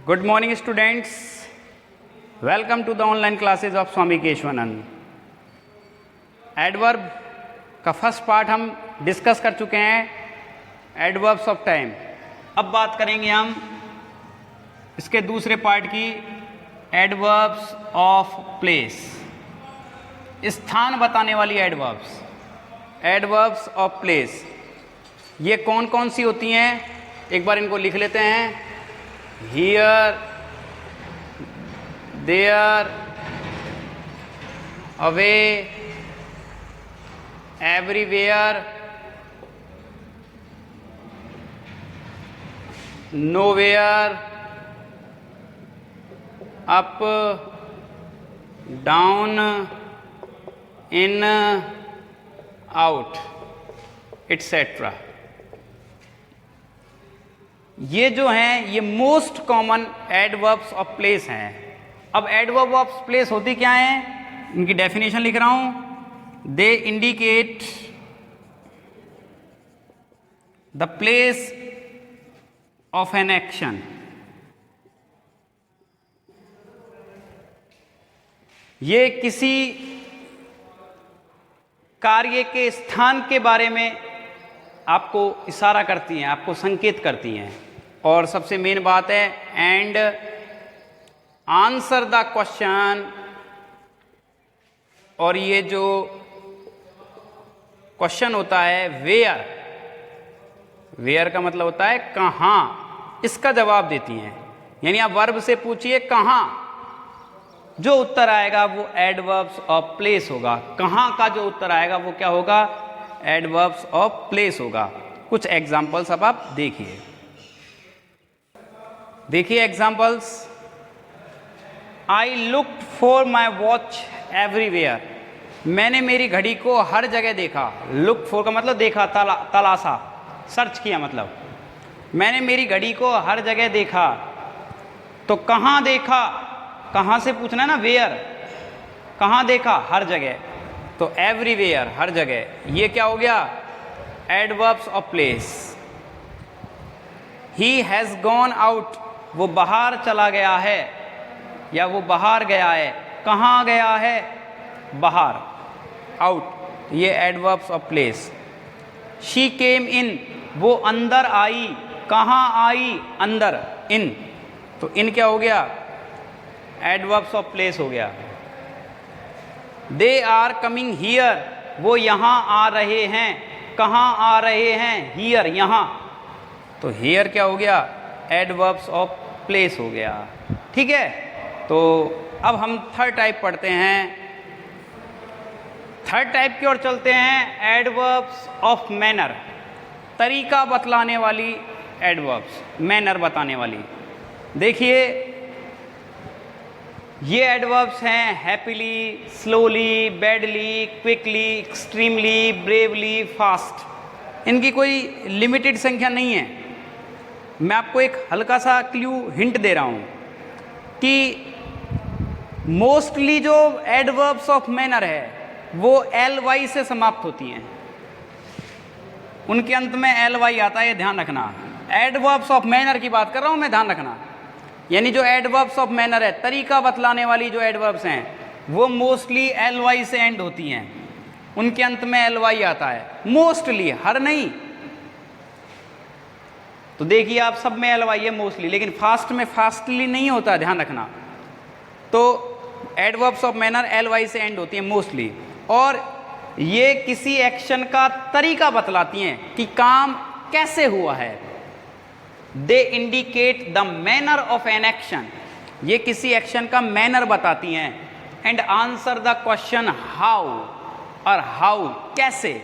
Good morning students. Welcome to the online classes of Swami Keshavanand. Adverb का first part हम discuss कर चुके हैं, एडवर्ब्स ऑफ टाइम. अब बात करेंगे हम इसके दूसरे पार्ट की, एडवर्ब्स ऑफ प्लेस. स्थान बताने वाली एडवर्ब्स, एडवर्ब्स ऑफ प्लेस. ये कौन कौन सी होती हैं, एक बार इनको लिख लेते हैं. Here, there, away, everywhere, nowhere, up, down, in, out, etc. ये जो हैं ये most common adverbs of place हैं. अब एडवर्ब ऑफ प्लेस होती क्या हैं, इनकी डेफिनेशन लिख रहा हूं. They indicate the place of an action. ये किसी कार्य के स्थान के बारे में आपको इशारा करती हैं, आपको संकेत करती हैं. और सबसे मेन बात है, एंड आंसर द क्वेश्चन. और ये जो क्वेश्चन होता है वेयर, वेयर का मतलब होता है कहाँ, इसका जवाब देती हैं. यानी आप वर्ब से पूछिए कहाँ, जो उत्तर आएगा वो एडवर्ब्स ऑफ प्लेस होगा. कहाँ का जो उत्तर आएगा वो क्या होगा, एडवर्ब्स ऑफ प्लेस होगा. कुछ एग्जाम्पल्स अब आप देखिए. देखिए examples. I looked for my watch everywhere. मैंने मेरी घड़ी को हर जगह देखा. लुक फॉर का मतलब देखा, तलाशा, सर्च किया. मतलब मैंने मेरी घड़ी को हर जगह देखा. तो कहाँ देखा, कहाँ से पूछना है ना, वेयर. कहाँ देखा, हर जगह. तो एवरीवेयर, हर जगह. ये क्या हो गया, adverbs of place. He has gone out, वो बाहर चला गया है या वो बाहर गया है. कहाँ गया है, बाहर, आउट. ये adverbs of place. She came in, वो अंदर आई. कहाँ आई, अंदर, इन. तो इन क्या हो गया, एडवर्ब्स ऑफ प्लेस हो गया. दे आर कमिंग हियर, वो यहाँ आ रहे हैं. कहाँ आ रहे हैं, हियर, यहाँ. तो हियर क्या हो गया, एडवर्ब्स ऑफ प्लेस हो गया. ठीक है. तो अब हम थर्ड टाइप पढ़ते हैं. थर्ड टाइप की ओर चलते हैं, एडवर्ब्स ऑफ मैनर. तरीका बतलाने वाली एडवर्ब्स, मैनर बताने वाली. देखिए ये एडवर्ब्स हैं happily, slowly, badly, quickly, extremely, bravely, fast. इनकी कोई लिमिटेड संख्या नहीं है. मैं आपको एक हल्का सा क्लू, हिंट दे रहा हूँ कि मोस्टली जो एडवर्ब्स ऑफ मैनर है वो एल वाई से समाप्त होती हैं. उनके अंत में एल वाई आता है, ये ध्यान रखना. एडवर्ब्स ऑफ मैनर की बात कर रहा हूँ मैं, ध्यान रखना. यानी जो एडवर्ब्स ऑफ मैनर है, तरीका बतलाने वाली जो एडवर्ब्स हैं, वो मोस्टली एल वाई से एंड होती हैं. उनके अंत में एल वाई आता है. मोस्टली, हर नहीं. तो देखिए आप, सब में एल वाई है मोस्टली, लेकिन फास्ट में फास्टली नहीं होता, ध्यान रखना. तो adverbs of manner L Y से एंड होती हैं मोस्टली. और ये किसी एक्शन का तरीका बतलाती हैं कि काम कैसे हुआ है. They indicate the manner of an action. ये किसी एक्शन का मैनर बताती हैं. And answer the question how, और हाउ कैसे.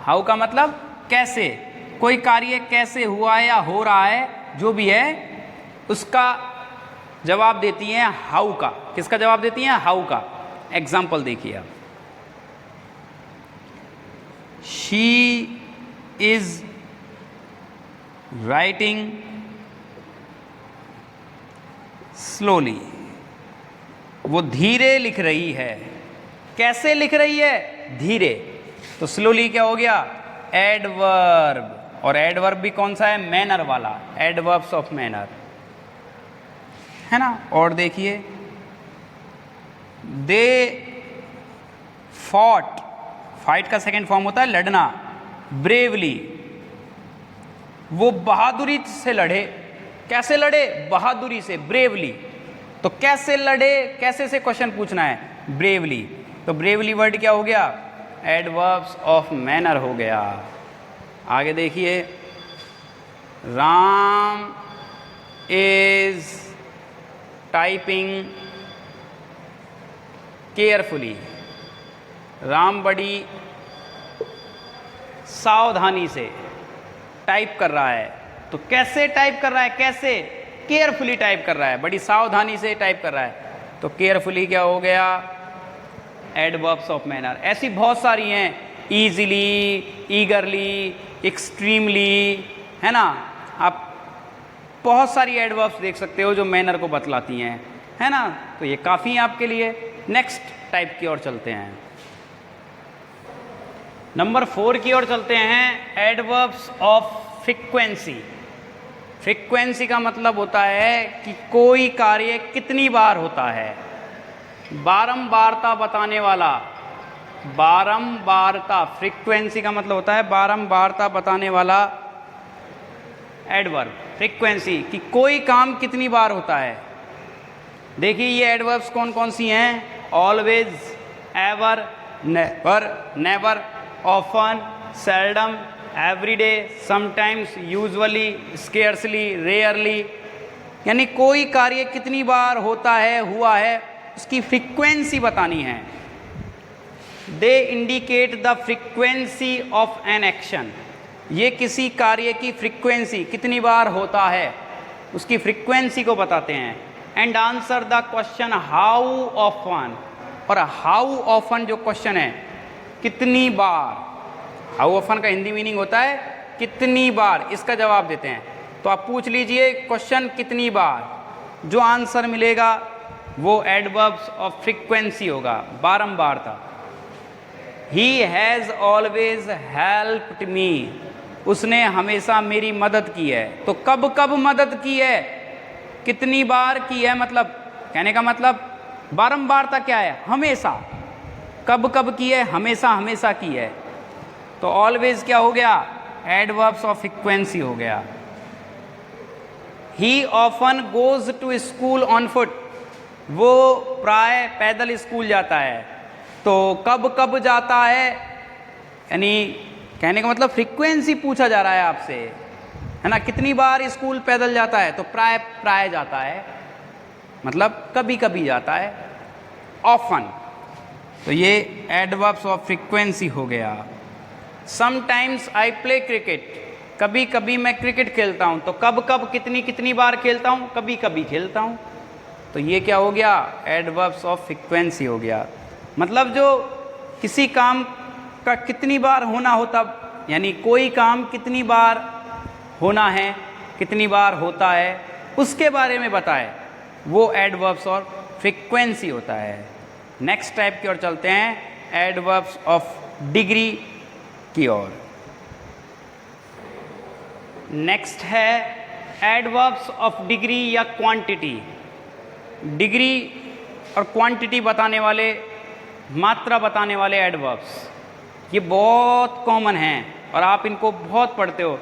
हाउ का मतलब कैसे, कोई कार्य कैसे हुआ है या हो रहा है, जो भी है उसका जवाब देती हैं हाउ का. किसका जवाब देती हैं, हाउ का. एग्जाम्पल देखिए आप. शी इज राइटिंग स्लोली, वो धीरे लिख रही है. कैसे लिख रही है, धीरे. तो स्लोली क्या हो गया, एडवर्ब. और एडवर्ब भी कौन सा है, मैनर वाला, एडवर्ब्स ऑफ मैनर. है ना। और देखिए दे फॉट, फाइट का सेकेंड फॉर्म होता है लड़ना, ब्रेवली, वो बहादुरी से लड़े। कैसे लड़े? बहादुरी से, ब्रेवली। तो कैसे लड़े, कैसे से क्वेश्चन पूछना है, ब्रेवली। तो ब्रेवली वर्ड क्या हो गया? एडवर्ब्स ऑफ मैनर हो गया। आगे देखिए, Ram is typing carefully, Ram बड़ी सावधानी से टाइप कर रहा है। तो कैसे टाइप कर रहा है? कैसे? केयरफुली टाइप कर रहा है, बड़ी सावधानी से टाइप कर रहा है। तो केयरफुली क्या हो गया? Adverbs of manner. ऐसी बहुत सारी हैं, ईजिली, ईगरली, एक्सट्रीमली, है ना। आप बहुत सारी एडवर्ब्स देख सकते हो जो मैनर को बतलाती हैं, है ना। तो ये काफ़ी है आपके लिए। नेक्स्ट टाइप की ओर चलते हैं, नंबर 4 की ओर चलते हैं, एडवर्ब्स ऑफ फ्रीक्वेंसी। फ्रीक्वेंसी का मतलब होता है कि कोई कार्य कितनी बार होता है, बारंबारता बताने वाला। बारंबारता, फ्रीक्वेंसी का मतलब होता है बारंबारता बताने वाला एडवर्ब। फ्रीक्वेंसी कि कोई काम कितनी बार होता है। देखिए ये एडवर्ब्स कौन कौन सी हैं? Always, ever, never, never, often, seldom, everyday, sometimes, usually, scarcely, rarely. यानी कोई कार्य कितनी बार होता है, हुआ है, उसकी फ्रीक्वेंसी बतानी है। They indicate the frequency of an action. ये किसी कार्य की फ्रीक्वेंसी, कितनी बार होता है, उसकी फ्रीक्वेंसी को बताते हैं। And answer the question how often. और हाउ ऑफन जो क्वेश्चन है, कितनी बार, हाउ ऑफन का हिंदी मीनिंग होता है कितनी बार, इसका जवाब देते हैं। तो आप पूछ लीजिए क्वेश्चन कितनी बार, जो आंसर मिलेगा वो एडवर्ब्स ऑफ फ्रीक्वेंसी होगा, बारंबारता। He has always helped me, उसने हमेशा मेरी मदद की है। तो कब कब मदद की है, कितनी बार की है, मतलब कहने का मतलब बारंबारता क्या है, हमेशा। कब कब की है, हमेशा हमेशा की है। तो ऑलवेज क्या हो गया? एडवर्ब्स ऑफ फ्रीक्वेंसी हो गया। He often goes to school on foot, वो प्राय पैदल स्कूल जाता है। तो कब कब जाता है, यानी कहने का मतलब फ्रीक्वेंसी पूछा जा रहा है आपसे, है ना। कितनी बार स्कूल पैदल जाता है, तो प्राय प्राय जाता है, मतलब कभी कभी जाता है, ऑफन। तो ये एडवर्ब्स ऑफ फ्रीक्वेंसी हो गया। समटाइम्स आई प्ले क्रिकेट, कभी कभी मैं क्रिकेट खेलता हूँ। तो कब कब, कितनी कितनी बार खेलता हूँ, कभी कभी खेलता हूँ। तो ये क्या हो गया? एडवर्ब्स ऑफ फ्रीक्वेंसी हो गया। मतलब जो किसी काम का कितनी बार होना होता, यानी कोई काम कितनी बार होना है, कितनी बार होता है, उसके बारे में बताए, वो एडवर्ब्स और फ्रीक्वेंसी होता है। नेक्स्ट टाइप की ओर चलते हैं, एडवर्ब्स ऑफ डिग्री की ओर। नेक्स्ट है एडवर्ब्स ऑफ डिग्री या क्वांटिटी। डिग्री और क्वांटिटी बताने वाले, मात्रा बताने वाले एडवर्ब्स, ये बहुत कॉमन हैं और आप इनको बहुत पढ़ते हो।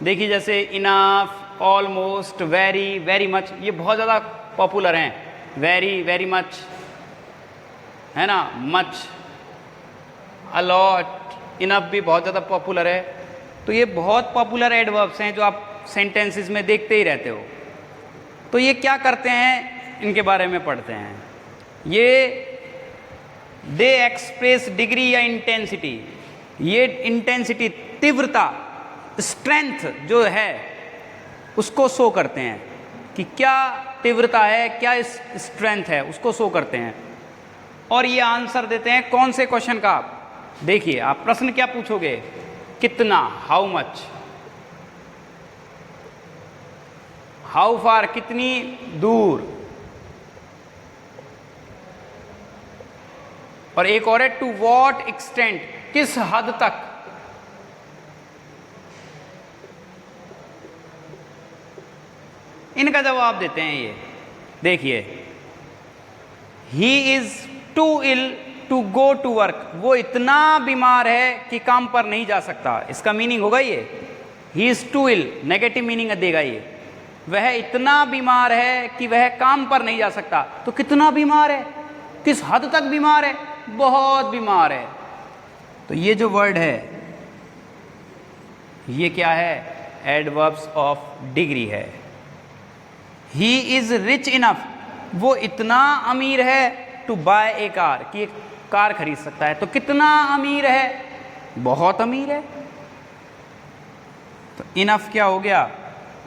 देखिए जैसे enough, almost, very, very much, ये बहुत ज़्यादा पॉपुलर हैं। वेरी, वेरी मच, है ना, मच, अलॉट, इनफ भी बहुत ज़्यादा पॉपुलर है। तो ये बहुत पॉपुलर एडवर्ब्स हैं जो आप सेंटेंसेस में देखते ही रहते हो। तो ये क्या करते हैं, इनके बारे में पढ़ते हैं। ये दे एक्सप्रेस डिग्री या इंटेंसिटी, ये इंटेंसिटी, तीव्रता, स्ट्रेंथ जो है उसको शो करते हैं कि क्या तीव्रता है, क्या स्ट्रेंथ है, उसको शो करते हैं। और ये आंसर देते हैं कौन से क्वेश्चन का? देखिए आप प्रश्न क्या पूछोगे, कितना, हाउ मच, हाउ फार, कितनी दूर, और एक और है टू वॉट एक्सटेंट, किस हद तक। इनका जवाब देते हैं ये। देखिए, he is too ill to go to work, वो इतना बीमार है कि काम पर नहीं जा सकता। इसका मीनिंग होगा ये, he is too ill, negative meaning देगा ये, वह इतना बीमार है कि वह काम पर नहीं जा सकता। तो कितना बीमार है, किस हद तक बीमार है, बहुत बीमार है। तो ये जो वर्ड है ये क्या है, एडवर्ब्स ऑफ डिग्री है। ही इज रिच इनफ, वो इतना अमीर है टू बाय ए कार, कि एक कार खरीद सकता है। तो कितना अमीर है, बहुत अमीर है। तो इनफ क्या हो गया,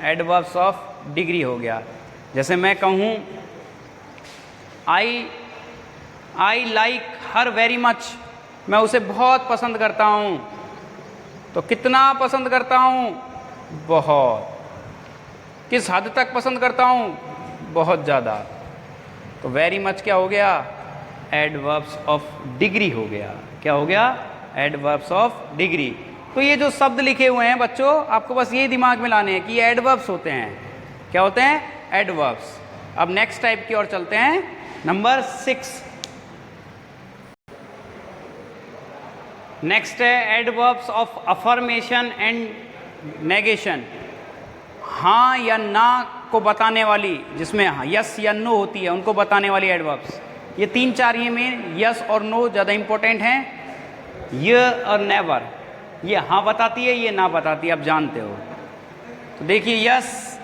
एडवर्ब्स ऑफ डिग्री हो गया। जैसे मैं कहूँ I like her very much, मैं उसे बहुत पसंद करता हूँ। तो कितना पसंद करता हूँ, बहुत। किस हद तक पसंद करता हूँ, बहुत ज़्यादा। तो वेरी मच क्या हो गया, एडवर्ब्स ऑफ डिग्री हो गया। क्या हो गया, एडवर्ब्स ऑफ डिग्री। तो ये जो शब्द लिखे हुए हैं बच्चों, आपको बस ये दिमाग में लाने हैं कि ये एडवर्ब्स होते हैं। क्या होते हैं, एडवर्ब्स। अब नेक्स्ट टाइप की ओर चलते हैं, नंबर 6। नेक्स्ट है adverbs of affirmation and negation, हाँ या ना को बताने वाली, जिसमें यस या नो होती है, उनको बताने वाली एडवर्ब्स। ये 3-4 ये में यस और नो ज़्यादा इंपॉर्टेंट हैं। ये और नेवर, ये हाँ बताती है, ये ना बताती है, आप जानते हो। तो देखिए, यस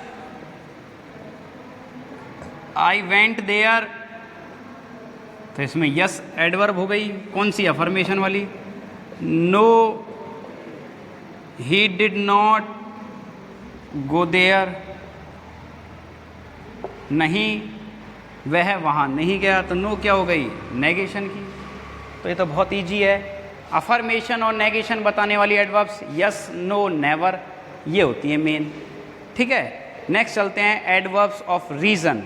आई वेंट देयर, तो इसमें यस एडवर्ब हो गई, कौन सी, अफर्मेशन वाली। No he did not go there, नहीं वह वहाँ नहीं गया। तो नो क्या हो गई, नेगेशन की। तो ये तो बहुत ईजी है। अफर्मेशन और नेगेशन बताने वाली एडवर्ब्स यस, नो, नेवर, ये होती है मेन। ठीक है, नेक्स्ट चलते हैं एडवर्ब्स ऑफ रीज़न।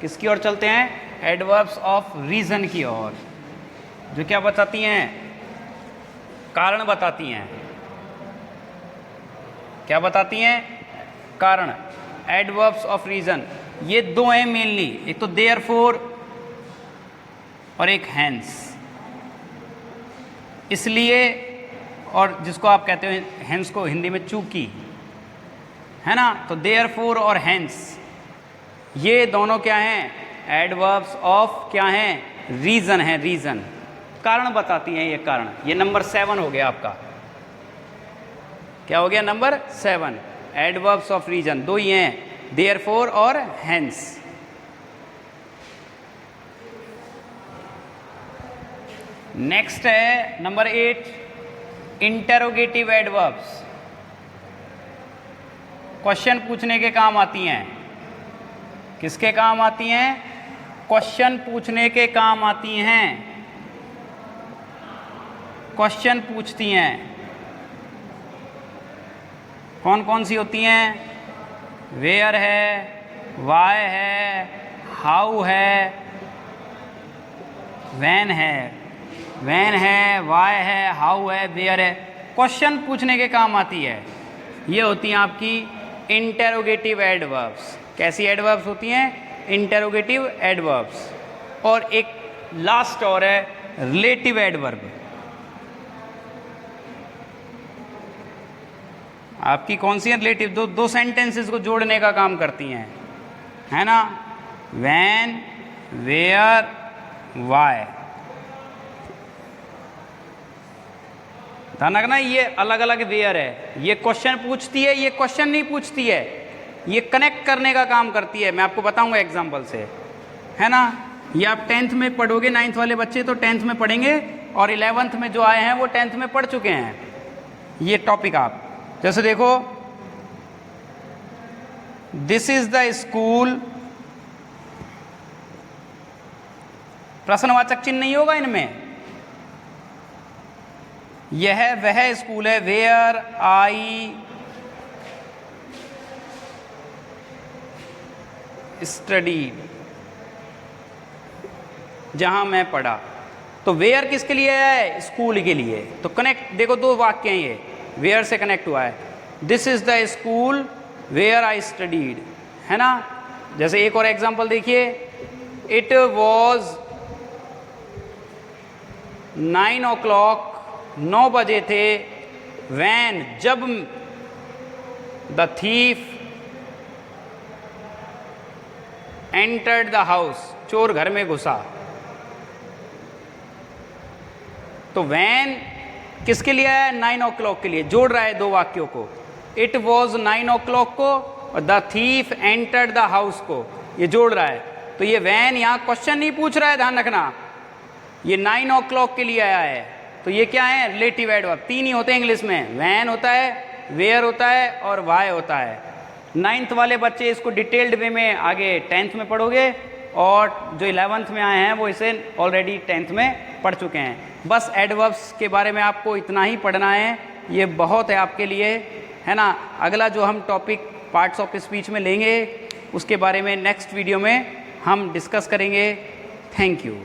किसकी ओर चलते हैं, एडवर्ब्स ऑफ रीज़न की ओर, जो क्या बताती हैं, कारण बताती हैं। क्या बताती हैं, कारण। एडवर्ब्स ऑफ रीज़न ये 2 हैं मेनली, एक तो देयरफॉर और एक हैंस। इसलिए, और जिसको आप कहते हो हैंस को हिंदी में चूंकि, है ना। तो देयरफॉर और हैंस ये दोनों क्या हैं, एडवर्ब्स ऑफ क्या हैं, रीज़न है। रीज़न कारण बताती हैं, ये कारण। ये नंबर 7 हो गया आपका। क्या हो गया, नंबर 7, एडवर्ब्स ऑफ रीज़न। 2 ही हैं, देयरफॉर और हैंस। नेक्स्ट है नंबर 8, इंटेरोगेटिव एडवर्ब्स। क्वेश्चन पूछने के काम आती हैं। किसके काम आती हैं, क्वेश्चन पूछने के काम आती हैं। क्वेश्चन पूछती हैं। कौन कौन सी होती हैं, वेयर है, वाई है, हाउ है, व्हेन है। व्हेन है, वाई है, हाउ है, वेयर है, क्वेश्चन पूछने के काम आती है। ये होती हैं आपकी इंटेरोगेटिव एडवर्ब्स। कैसी एडवर्ब्स होती हैं, इंटेरोगेटिव एडवर्ब्स। और एक लास्ट और है रिलेटिव एडवर्ब। आपकी कौन सी है, रिलेटिव, दो सेंटेंसेस को जोड़ने का काम करती हैं, है ना। When, where, why. ध्यान रखना, ये अलग अलग वेयर है। ये क्वेश्चन पूछती है, ये क्वेश्चन नहीं पूछती है, ये कनेक्ट करने का काम करती है। मैं आपको बताऊंगा एग्जांपल से, है ना। ये आप 10th में पढ़ोगे, 9th वाले बच्चे तो 10th में पढ़ेंगे, और 11th में जो आए हैं वो 10th में पढ़ चुके हैं ये टॉपिक। आप जैसे देखो, दिस इज द स्कूल, प्रश्नवाचक चिन्ह नहीं होगा इनमें। यह वह स्कूल है, वेयर आई स्टडी, जहां मैं पढ़ा। तो वेयर किसके लिए है, स्कूल के लिए। तो कनेक्ट देखो, 2 वाक्य हैं ये, वेयर से कनेक्ट हुआ है। This is the school where I studied, है ना। जैसे एक और एग्जांपल देखिए, इट वॉज 9 o'clock, 9 बजे थे, वैन जब the thief entered the house, चोर घर में घुसा। तो वैन किसके लिए आया? 9 o'clock के लिए। जोड़ रहा है दो वाक्यों को, इट वॉज 9 o'clock को और the thief entered the house को, ये जोड़ रहा है। तो ये वैन यहाँ क्वेश्चन नहीं पूछ रहा है, ध्यान रखना, ये 9 o'clock के लिए आया है। तो ये क्या है? Relative adverb. तीन ही होते हैं इंग्लिश में, वैन होता है, वेयर होता है और वाई होता है। 9th वाले बच्चे इसको डिटेल्ड वे में आगे 10th में पढ़ोगे, और जो 11th में आए हैं वो इसे ऑलरेडी 10th में पढ़ चुके हैं। बस एडवर्ब्स के बारे में आपको इतना ही पढ़ना है, ये बहुत है आपके लिए, है ना। अगला जो हम टॉपिक पार्ट्स ऑफ स्पीच में लेंगे उसके बारे में नेक्स्ट वीडियो में हम डिस्कस करेंगे। Thank you.